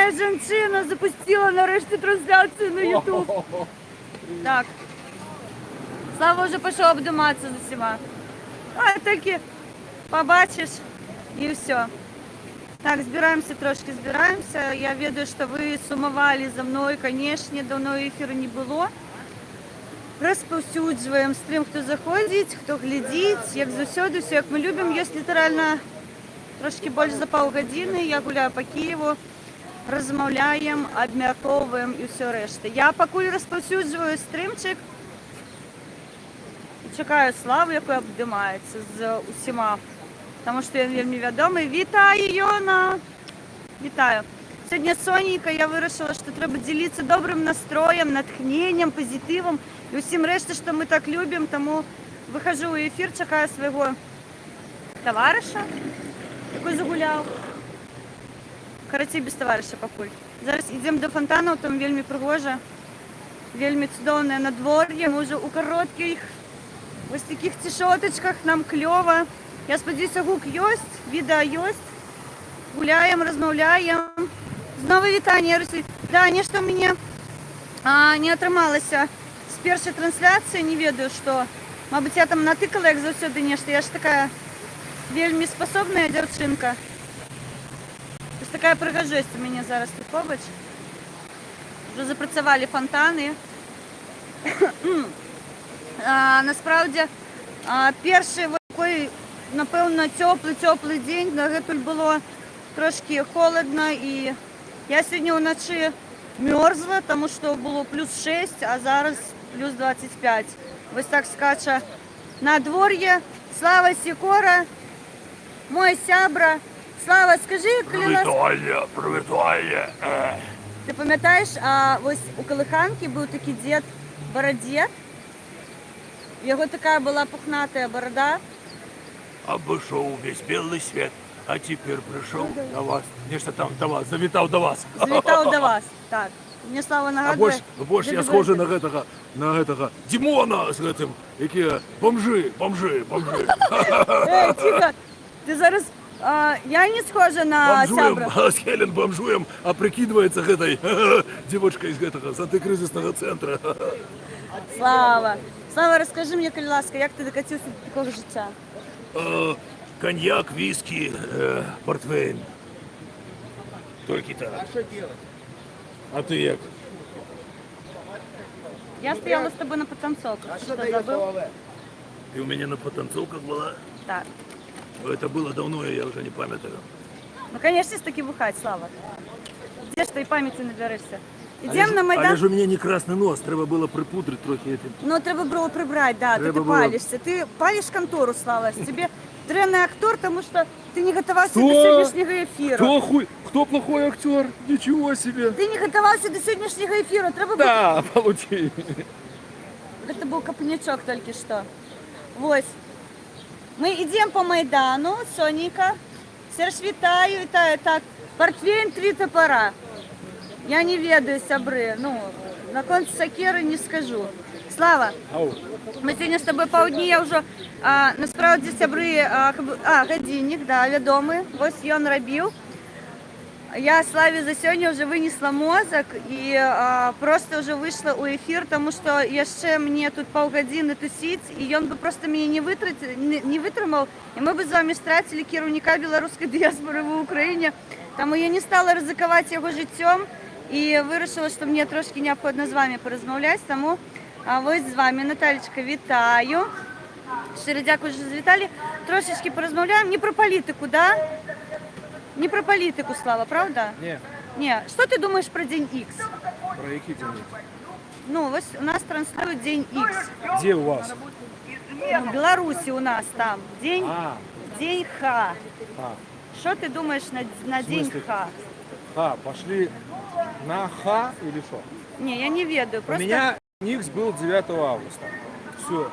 Моя жінчина запустила нарешті трансляцію на YouTube. Так. Слава вже пішов обдиматися з усіма. А тільки побачиш і все. Так, збираємося трошки, збираємося. Я ведаю, що ви сумували за мною, звісно, давно ефіру не було. Розповсюджуємо стрім, хто заходить, хто глядить, як завсюди, все як ми любимо. Є літерально трошки більше за півгодини, я гуляю по Києву, розмовляємо, обмірковуємо і все решта. Я поки розповсюджую стрімчик і чекаю Славу, яка обдимається з усіма, тому що він вельми відомий. Вітаю, Йона! Вітаю! Сьогодні сонненько, я вирішила, що треба ділитися добрим настроєм, натхненням, позитивом і усім решта, що ми так любимо, тому виходжу у ефір, чекаю свого товариша, який загуляв. Короче, без товариша покуль. Зараз йдемо до фонтану, там вельми пригоже, вельми чудовне надвор'я, ми вже у коротких ось таких тішоточках, нам кльово. Я сподіваюся, гук є, відео є. Гуляємо, розмовляємо. Знову вітання, Руслі. Да, нічого в мене не отрималося з першої трансляції, не ведаю, що. Мабуть, я там натикала, як завжди, нечто. Я ж така вельми способна дівчинка. Ось така пригожість у мене зараз тут побач. Вже запрацювали фонтани. Насправді, перший такий, напевно, теплий день, на Гепель було трошки холодно, і я сьогодні вночі мерзла, тому що було плюс 6, а зараз плюс 25. Ось так скаче надвор'я. Слава Сікора, мой сябра. Слава, скажи, Привітання. Ти пам'ятаєш, ось у Колиханки був такий дід Бородєд. Його така була пухната борода. Обійшов весь білий світ, а тепер прийшов до вас. Нечто там до вас, завітав до вас. Завітав до вас, так. Мені Слава нагадує. Больше я схожий на этого Димона з этим, які бомжи. Ей, тихо, ти зараз, я не схожа на сябра. Бомжуем, с Хелен бомжуем, а прикидывается этой девочкой из этого, с антикризисного центра. Слава, розкажи мені, будь ласка, як ти докатився до такого життя? Коньяк, виски, портвейн. Только так. А что делать? А ты як? Я стояла з тобою на потанцовках. А Що что ти дает забув? туалет? Ты у меня на потанцовках была? Так. Это было давно, я уже не памятаю. Ну, конечно, с таки бухать, Слава. Где ж твоей памяти наберешься? Идем на Майдан. Але ж у меня не красный нос, треба було припудрити трохи этим. Ну, треба було прибрати, да, Треба ти було. палишся. Ти палиш контору, Слава. Тебе дрянний актор, тому що ти не готувався до сьогоднішнього ефіру. Кто плохой актер? Ничего себе! Ти не готувався до сьогоднішнього ефіру. Треба було... Да, получи. Это был копнячок только что. Вот. Мы идем по Майдану, Соника. Серж, вітаю. Так, портвейн 3 топора. Я не ведаю, сябры. Ну, на конце сакери не скажу. Слава, Ау. ми сьогодні з тобою півдні, я вже, насправді, сябри, годинник, да, відомий. Ось він робив. Я Славі за сьогодні вже винесла мозок і просто вже вийшла у ефір, тому що ще мені тут півгодини тусить, і він би просто мене не витримав, і ми б з вами втратили керівника білоруської діаспори в Україні. Тому я не стала ризикувати його життям і вирішила, що мені трошки необхідно з вами порозмовляти, тому ось з вами, Наталечка, вітаю. Щиро дякую, що завітали. Трошечки порозмовляємо, не про політику, да? Не про політику, Слава, правда? Не, Ні. Що ти думаєш про День Х? про які дні? Ну, ось у нас транслюють День Х. Где у вас? Ну, в Білорусі у нас там День Х. А, Що ти думаєш на День смысле? Х? Пошли на Х или что? Ні, я не ведаю. У Просто меня Никс был 9 августа. Все.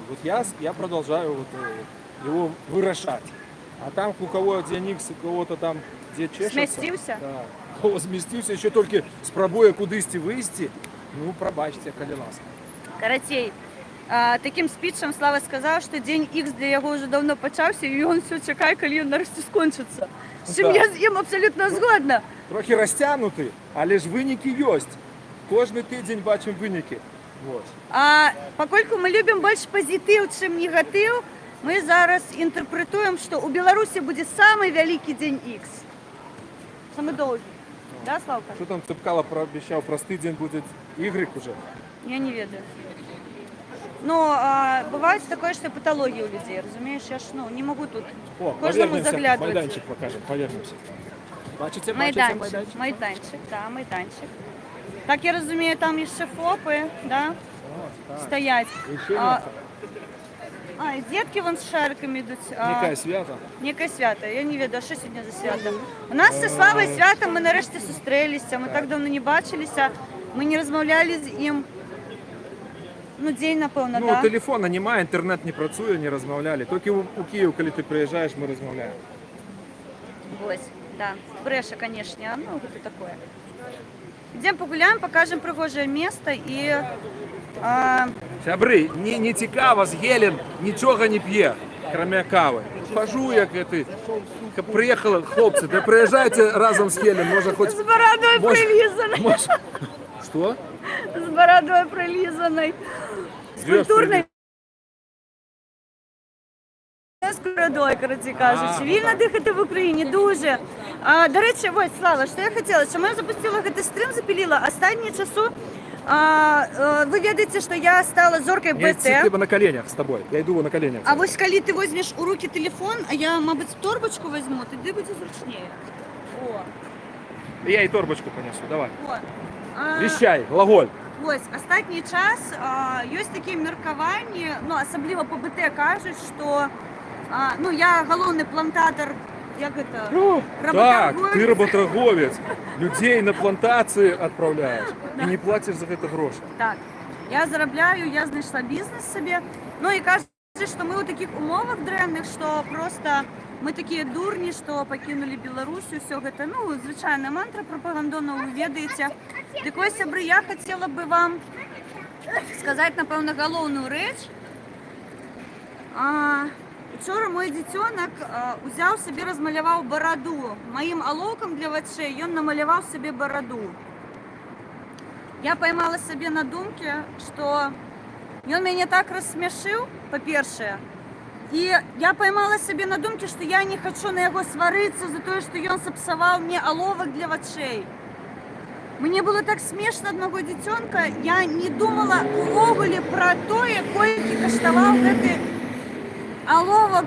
Вот я продолжаю вот, его выращать. А там у кого где Никс, у кого-то там где чешется. Сместился? Да. У кого сместился, еще только с пробоя кудысти выйти. Ну, пробачьте, коли ласка. Каратей. Таким спічем Слава сказав, що День Х для його вже давно почався, і він все чекає, коли він нарешті скончиться. З чим Так. я з ним абсолютно згодна. Трохи розтягнутий, але ж виніки є. Кожний тиждень бачимо виніки. Вот. А пакольку ми любимо більше позитив, ніж негатив, ми зараз інтерпретуємо, що у Білорусі буде самий великий день Х. Самый довгий. Да, Славка? Що там Цепкало пообіцяв, простий день буде Y уже. Я не ведаю. Ну, бывает такое, что патология у людей, разумеешь? Я ж, не могу тут О, кожному повернемося, заглядывать. майданчик покажемо, повернемося. Бачите, Майданчик, да, майданчик. Так я розумію, там і шефопи, да, стоять. І ще м'ясо. І дітки вон з шариками йдуть. Яке свято? Некое свято. Я не ведаю, що сьогодні за свято. У нас зі Славою свято, ми нарешті зустрілися, ми так давно не бачилися, ми не розмовляли з ним. День, напевно, Ну, да. телефона немає, інтернет не працює, не розмовляли. Тільки у Київ, коли ти приїжджаєш, ми розмовляємо. Ось, да. Бреша, конечно, это такое. Идем погуляем, покажем пригожее место и... Сябри, не цікаво, з Гелен нічого не п'є, крім кави. Хожу, як ти. Приїхали хлопці, да приїжджайте разом з Гелен, може хоч... С бородой прилизанной. Що? С бородой прилизанной. С культурной. З бородою, коротше кажучи. Вільно дихати в Україні, дуже. До речі, ось, Слава, що я хотіла, що я запустила цей стрім, запилила. Останнє часу, ви ведаєте, що я стала зоркою Я БТ. тільки на коленях з тобою, я йду на коленях. А ось коли ти візьмеш у руки телефон, а я, мабуть, торбочку візьму, тоді буде зручніше. О. Я і торбочку понесу, давай. От. Віщай, глаголь. Ось, останній час є такі міркування, особливо по БТ кажуть, що я головний плантатор, як це, Так, ти работорговець. Людей на плантації відправляєш. І не платиш за це гроші. Так, я заробляю, я знайшла бізнес собі. І кажуть, що ми у таких умовах древних, що просто ми такі дурні, що покинули Білорусі, все це, звичайна мантра пропагандона, ви ведаєте. Так ось, сябри, я хотіла би вам сказати, напевно, головну річ. Вчора мой дитёнок взяв собі, розмалював бороду. Моїм оловком для очей він намалював собі бороду. Я поймала себе на думці, що він мене так розсмішив, по-перше, і я поймала себе на думці, що я не хочу на його сваритися за те, що він зіпсував мені оловок для очей. Мені було так смішно одного дитёнка, я не думала увогуле про те, який коштував цей оловок,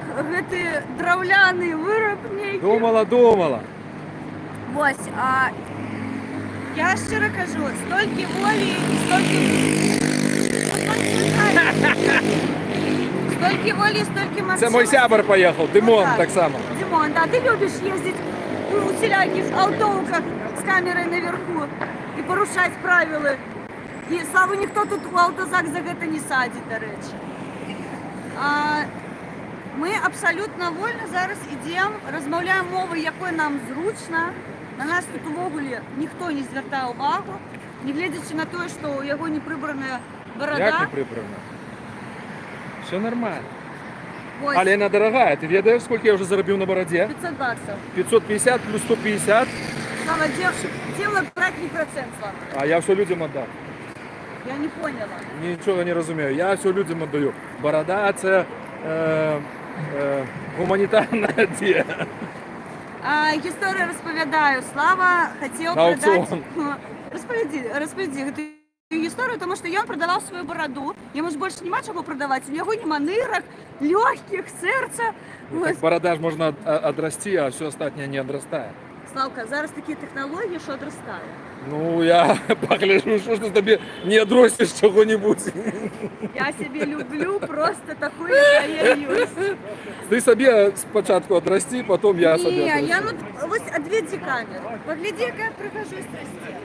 цей драўляний вироб. Думала. Ось, я щиро кажу, стільки волі і стільки волі і стільки мовчання. Це мой сябр поїхав, Димон так само. Димон, да, ти любиш їздити у всіляких автовках з камерою наверху і порушати правила. І, Славу, ніхто тут у автозак за це не садить, до речі. Ми абсолютно вольно зараз йдемо, розмовляємо мовою, якою нам зручно. На нас тут увогуле ніхто не звертає увагу, не глядячи на те, що у його не прибрана борода. Як не прибрано? Все нормально. Ось, Але вона дорогая. Ти ведаєш, скільки я вже заробив на бороді? 500 баксов. 550 плюс 150. Слава, дело брать не процент, Слава. А я все людям віддав. Я не поняла. Нічого не розумію. Я все людям віддаю. Борода – це гуманітарна дія. Історію розповідаю. Слава хотів Аукціон. продати... Розповіді эту історію, тому що він продавав свою бороду. Йому ж більше нема чого продавати. У нього нема нирок, легких, серця. Так борода ж можна отрасти, а все остальне не отрастає. Славка, зараз такі технології, що отростає. Ну, я погляжу, що ж ти тобі не отростиш чого-небудь. Я себе люблю просто такою, яка я є. Ти собі спочатку отрасти, потім я собі Ні, отрасту. я ось відведи камеру. Погляди, яка я прихожусь росте.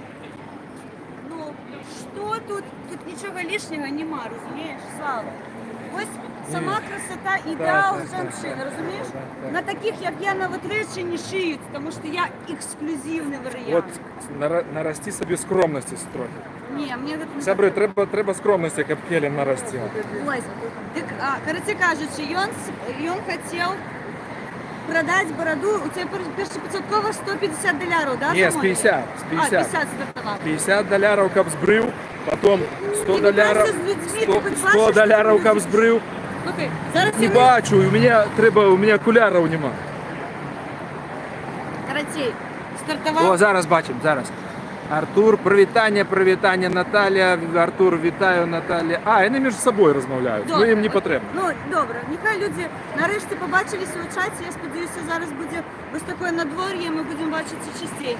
Що тут? Тут нічого лишнього нема, розумієш, Слава? Ось сама красота, ідеал жінки, розумієш? На таких, як я, на витричі не шиють, тому що я ексклюзивний варіант. От нарасти собі скромності трохи. Ні, мені це не Сябри, треба скромності, як Хелен нарасти. Ось, так, коротше кажучи, він хотів продать бороду, у тебя першопочатково 150 долярів, да? Не, с замовили? 50, с А, 50. 50 стартовал. 50 доляров кап збрив, потом 100 Ти доляров, просто з людьми, 100, ти хоч 100 бачиш, доляров що кап люди- збрив. Слухай, зараз Не я бачу, у мене окулярів нема. Каратей, стартував. О, зараз бачимо, зараз. Артур, привітання, Наталія. Артур, вітаю, Наталія. А, вони між собою розмовляють, ну їм не потрібно. Ну, добре, нехай люди нарешті побачилися у чаті. Я сподіваюся, зараз буде ось таке надвор'я, ми будемо бачитися частіше.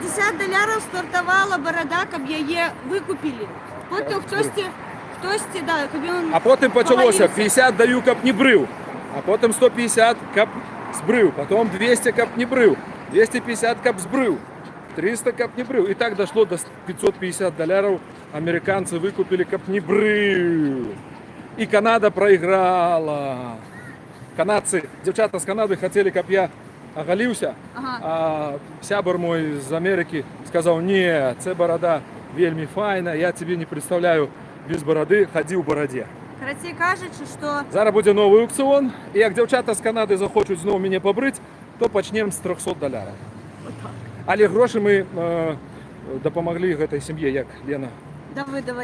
50 долярів стартувала борода, щоб її викупили. Потім хтось, да, щоб він А потім почалося повалився. 50 даю, кап не брив. А потім 150 кап збрив. Потім 200 кап не брив. 250 кап збрив. 300 кап не брив. І так дошло до 550 долярів. Американці викупили кап не брив. І Канада проіграла. Канадці, дівчата з Канади хотіли, щоб я оголився. Ага. А сябр мой з Америки сказав, ні, це борода вельми файна, я тобі не представляю без бороди, ходи в бороді. Каратей каже, що Зараз буде новий аукціон, і як дівчата з Канади захочуть знову мене побрити, то почнемо з 300 долярів. Але гроші ми допомогли цій сім'ї, як Лена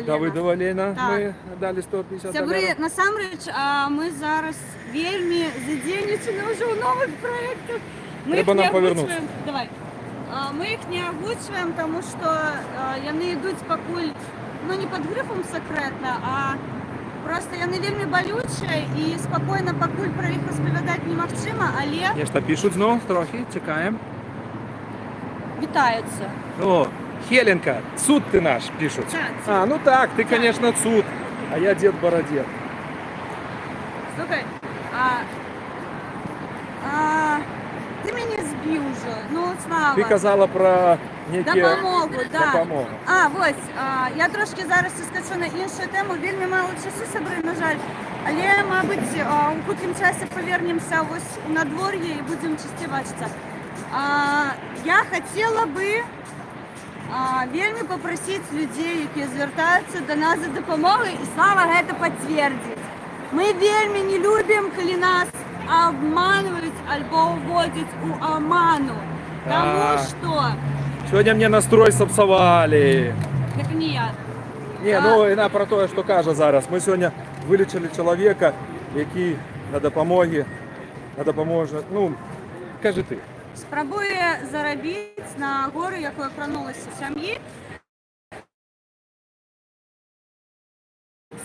Давидова Лена, Так. ми дали 150 Сябри, долярів. насамрэч, ми зараз вельмі задзейнічаны ўжо ў новых праектах. Мы Трэба іх не нам павярнуцца. агучваем. Давай. Мы іх не агучваем, тому што яны ідуць пакуль, ну не пад грыфам сакрэтна, а просто яны вельмі балючыя і спакойна пакуль пра іх распавядаць немагчыма, але Нешта пишуть знову трохи, чекаємо. вітаюцца. О, Хеленка, суд ты наш, пишут. Так, А, ну так, ты, конечно, суд, а я дед Бородет. Слухай, ти мене збив уже, ну слава. Ты казала про некие... Допомогу, да. Допомогу. Ось, я трошки зараз скачу на іншу тему, вельми мало часу, сябри, на жаль. Але, мабуть, у хуткім часі повернемося ось у надвор'я і будемо частіше бачитися. Я хотіла би вельми попросити людей, які звертаються до нас за допомогою, і Слава гэта підтвердить. Ми вельми не любимо, коли нас обманывают або вводять у оману. Тому що... Сегодня мне настрой сапсовали. Так не я. Не, ну і про те, що каже зараз. Ми сьогодні вилічили чоловіка, який на допомогі, ну, кажи ти. Спробує заробити на гору, яку кранулася сім'ї.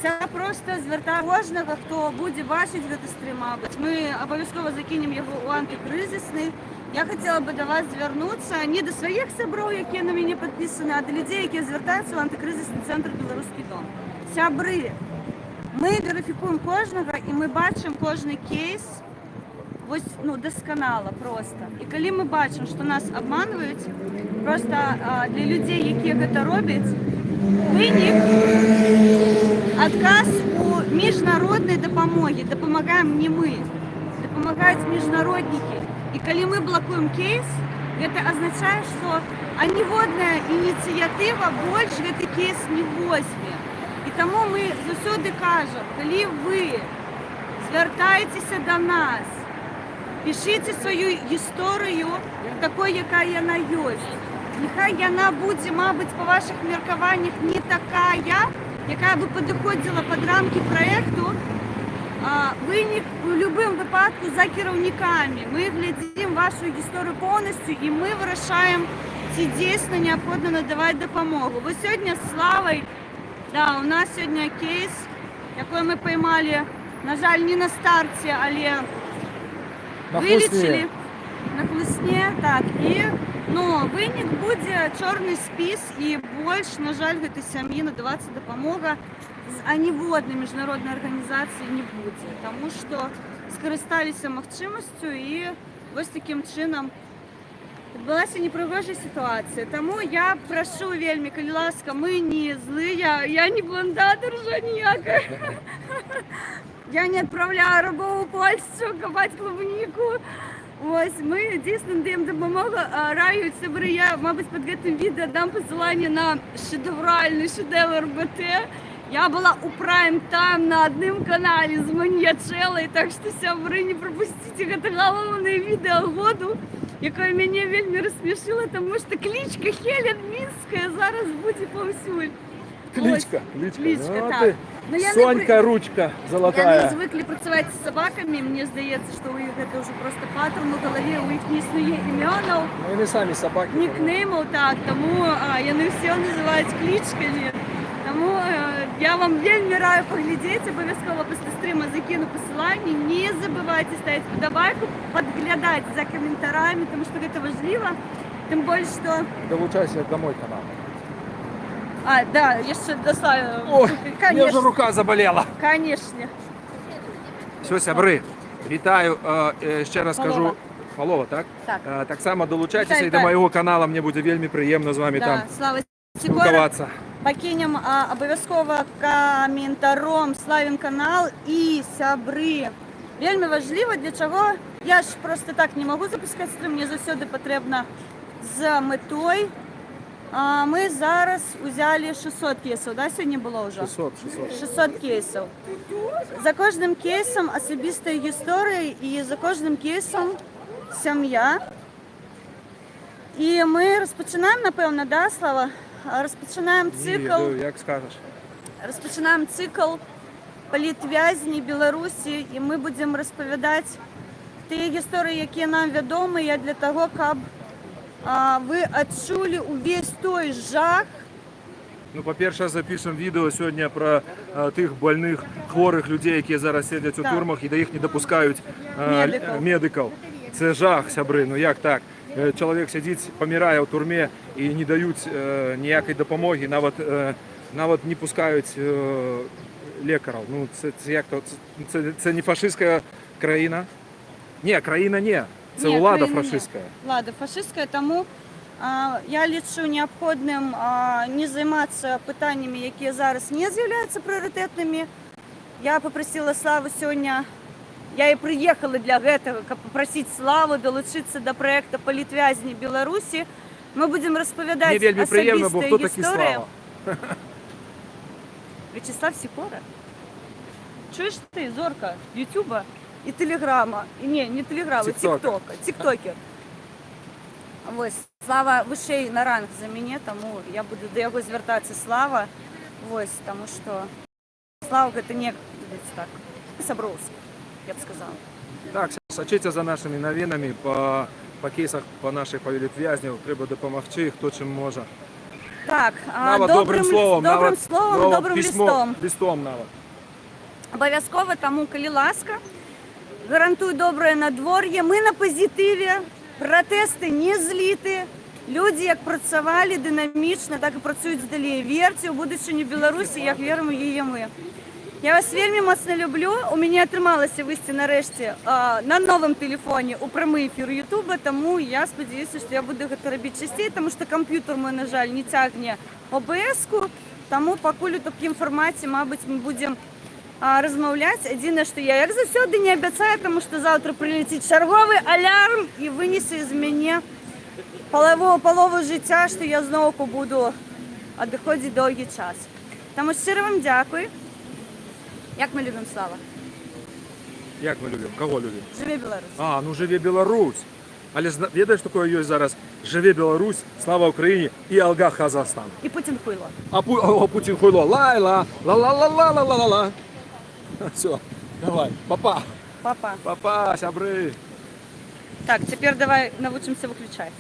Це просто звертає кожного, хто буде бачити цей стрім, мабуть. Ми обов'язково закинемо його у антикризисний. Я хотіла би до вас звернутися не до своїх сябрів, які на мене підписані, а до людей, які звертаються в антикризисний центр «Білоруський дом». Сябри, ми верифікуємо кожного і ми бачимо кожний кейс ось, ну, досконало просто. І коли ми бачимо, що нас обманюють, просто для людей, які це роблять, винік отказ у міжнародній допомогі. Допомагаємо не ми, допомагають міжнародники. І коли ми блокуємо кейс, це означає, що аніводна ініціатива більше цей кейс не возьме. І тому ми завжди кажемо, коли ви звертаєтеся до нас, пишіть свою історію такою, яка вона є. Нехай вона буде, мабуть, по ваших міркуваннях не така, яка би підходила під рамки проєкту. Ви в будь-якому випадку за керівниками. Ми глядимо вашу історію повністю і ми вирішаємо ці дійсно необхідно надавати допомогу. Ви сьогодні з Славою, да, у нас сьогодні кейс, який ми поймали, на жаль, не на старті, але вилічили на хлесні, так, і ну, винік буде чорний спис і більше, на жаль, цій сім'ї надаватися допомога з аніводної міжнародної організації не буде, тому що скористалися можливістю і ось таким чином відбулася непригожа ситуація. Тому я прошу вельми, коли ласка, ми не злі, я не блондатор ніяка. Я не відправляю рабову в Польщу копати клубніку. Ось, ми дійсно даємо допомогу, рають себе. Я, мабуть, під цим відео дам посилання на шедевральний шедевр БТ. Я была у Prime Time на одном канале з Маньячелой, так что сябры, не пропустите, гэта галоўнае відэо году, якое мяне вельмі рассмешило, тому что кличка Хелен Минская зараз будзе паўсюль. Кличка, Ось, кличка. кличка, Ну, так. ты Ну, я не Сонька Ручка Яны золотая. звыклі працаваць з сабакамі, мне здаецца, што ў іх гэта ўжо проста патрон у галаве, у іх не існуе імёнаў, Ну, они сами собаки. нікнеймаў, так, таму яны ўсе называюць клічкамі. Таму я вам вельмі раю паглядзець, абавязкова пасля стрыма закіну пасыланне. Не забывайце ставіць падабайку, падглядаць за каментарамі, таму што гэта важліва. Тым больш, што... Долучайся домой канал. Да, яшчэ дасаю. Ой, мне вже рука заболела. Канешне. Все, сябры, вітаю. Ще раз Павлова. кажу. Павлова, так? Так. Так само долучайтеся Вітаю, і до так. моєго каналу. Мені буде вельми приємно з вами там Да, слава Сікора. спілкуватися. Пакінем абавязкова каментаром славім канал і сябры. Вельмі важліва, для чаго я ж просто так не магу запускаць стрым, мне заўсёды патрэбна з мэтой. Мы зараз узялі 600 кейсаў, да, сёння было ўжо? 600 кейсаў. За кожным кейсам асабістая гісторыя і за кожным кейсам сям'я. І мы распачынаем, напэўна, да, Слава? Распачынаем цыкл. Як скажеш. Распачынаем цыкл палітвязні Беларусі, і мы будзем распавядаць тыя гісторыі, якія нам вядомыя для таго, каб вы адчулі увесь той жах. Ну, по-перше, запишемо відео сьогодні про тих больних, хворих людей, які зараз сидять у Так. тюрмах і до їх не допускають Медиків. медиків. Це жах, сябри, ну як так? Чоловік сидить, помирає у тюрмі і не дають ніякої допомоги, навіть не пускають лікарів. Ну, це як то? Це не фашистська країна? Ні, країна ні. Це Ні, влада країна ні. фашистська. Влада фашистська, тому я лічу необхідним не займатися питаннями, які зараз не з'являються пріоритетними. Я попросила Славу сьогодні, я і приїхала для гэтага, каб попросити Славу долучитися до проекту «Політв'язні Білорусі». Ми будемо розповідати Мені вельми приємно, бо хто особисті такий історії. Слава? Вячеслав Сікора. Чуєш ти, зорка Ютуба і Телеграма. І не Телеграма, Тіктока. Тіктокер. Ось, Слава вищий на ранг за мене, тому я буду до його звертатися Слава. Ось, тому що Слава це не так. Сабровський, я б сказала. Так, сочіться за нашими новинами по кейсах, по наших політв'язнів. Треба допомогти, хто чим може. Так, Добрим словом, добрим листом. Листом навіть. Обов'язково, тому, коли ласка, гарантую добре надвор'я. Ми на позитиві, протести не зліти. Люди, як працювали динамічно, так і працюють здалі. Вірте у будущее Білорусі, як віримо її ми. Я вас вельми моцно люблю. У мене отрималося вийти нарешті на новому телефоні у прямий ефір Ютуба, тому я сподіваюся, що я буду це робити частіше, тому що комп'ютер мій, на жаль, не тягне ОБС-ку, тому покуль у такому форматі, мабуть, ми будемо розмовляти. Єдине, що я, як завжди, не обіцяю, тому що завтра прилетить черговий алярм і винесе із мене полову життя, що я знову побуду відходити довгий час. Тому щиро вам дякую. Як ми любимо Слава? Як ми любимо? Кого любимо? Живе Білорусь! Ну живе Білорусь. Але ведаєш, таке є зараз? Живе Білорусь, слава Україні і алга Казахстан. І Путін хуйло. Путін хуйло. Лайла, ла-ла-ла-ла-ла-ла-ла. Все, давай, папа. Папа. Папа, сябри. Так, тепер давай навчимося виключати.